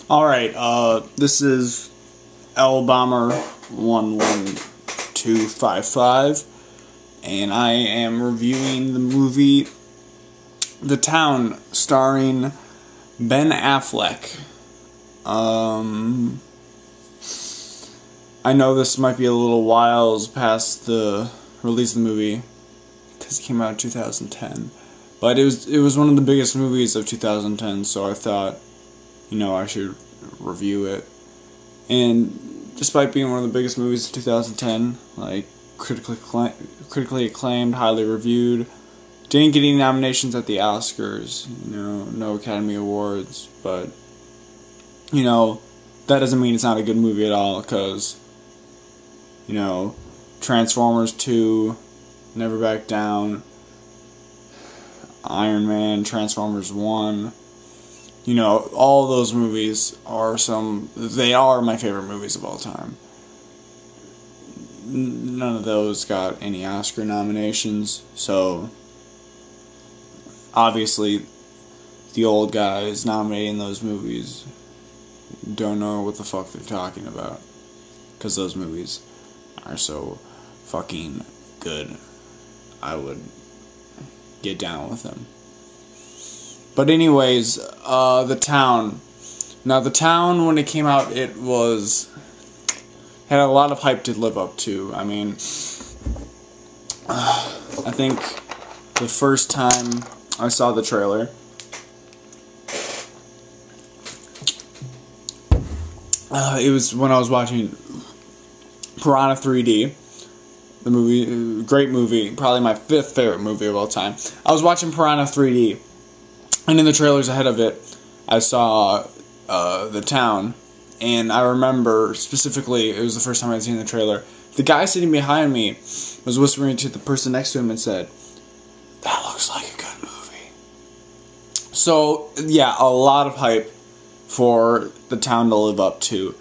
Alright, this is L Bomber 11255, and I am reviewing the movie The Town, starring Ben Affleck. I know this might be a little while past the release of the movie, because it came out in 2010, but it was one of the biggest movies of 2010, so I thought, I should review it. And despite being one of the biggest movies of 2010, like critically acclaimed, highly reviewed, didn't get any nominations at the Oscars, no Academy Awards, but that doesn't mean it's not a good movie at all, because Transformers 2, Never Back Down, Iron Man, Transformers 1, all those movies they are my favorite movies of all time. None of those got any Oscar nominations, so obviously the old guys nominating those movies don't know what the fuck they're talking about, because those movies are so fucking good. I would get down with them. But anyways, The Town. Now, The Town, when it came out, it had a lot of hype to live up to. I mean, I think the first time I saw the trailer, it was when I was watching Piranha 3D. The movie, great movie, probably my 5th favorite movie of all time. I was watching Piranha 3D, and in the trailers ahead of it, I saw The Town, and I remember specifically, it was the first time I'd seen the trailer, the guy sitting behind me was whispering to the person next to him and said, "That looks like a good movie." So, yeah, a lot of hype for The Town to live up to,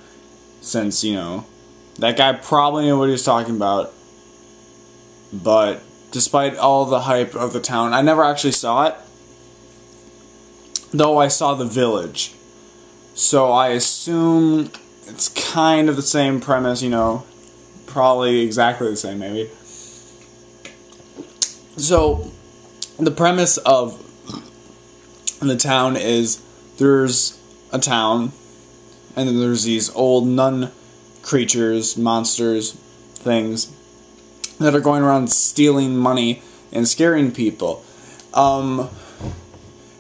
since, that guy probably knew what he was talking about. But despite all the hype of The Town, I never actually saw it, though I saw The Village. So I assume it's kind of the same premise, probably exactly the same, maybe. So the premise of The Town is there's a town, and then there's these old nun creatures, monsters, things that are going around stealing money and scaring people.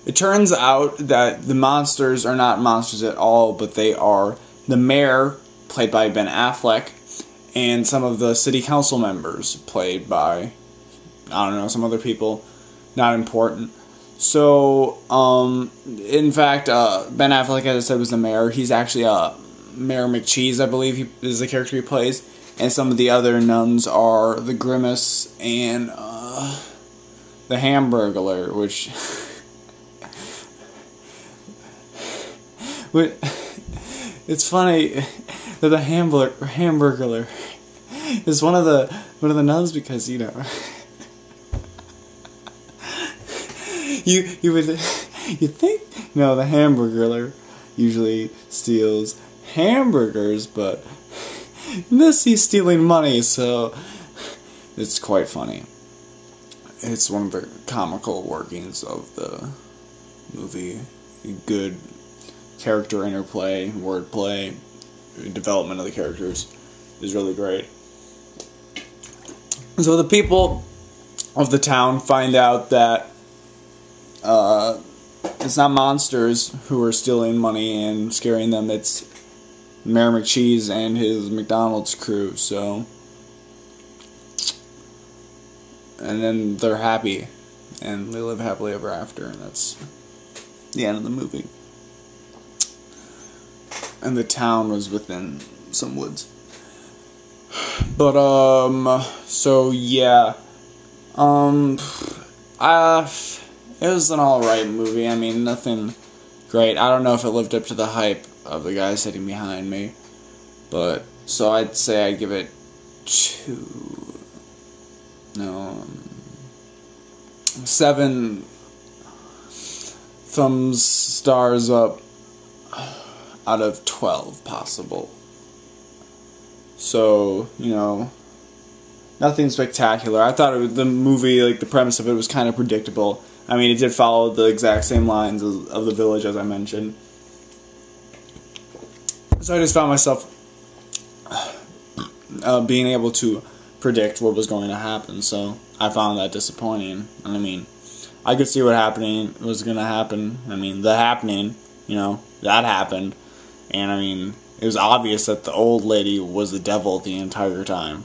It turns out that the monsters are not monsters at all, but they are the mayor, played by Ben Affleck, and some of the city council members, played by, some other people, not important. So, in fact, Ben Affleck, as I said, was the mayor. He's actually Mayor McCheese, I believe, is the character he plays. And some of the other nuns are the Grimace and the Hamburglar, which it's funny that the Hamburglar is one of the nuns, because you think the Hamburglar usually steals hamburgers, but this he's stealing money, so it's quite funny. It's one of the comical workings of the movie. Good character interplay, wordplay, development of the characters is really great. So the people of the town find out that it's not monsters who are stealing money and scaring them, it's Mayor McCheese and his McDonald's crew, and then they're happy, and they live happily ever after, and that's the end of the movie. And the town was within some woods. But, so, yeah. It was an alright movie. I mean, nothing great. I don't know if it lived up to the hype of the guy sitting behind me, but, so I'd say I'd give it 7 thumbs, stars up out of 12 possible. So, you know, nothing spectacular. I thought the movie, like the premise of it, was kind of predictable. I mean, it did follow the exact same lines of The Village, as I mentioned. So I just found myself being able to predict what was going to happen. So I found that disappointing. And I mean, I could see what was going to happen. I mean, The Happening, you know, that happened. And I mean, it was obvious that the old lady was the devil the entire time.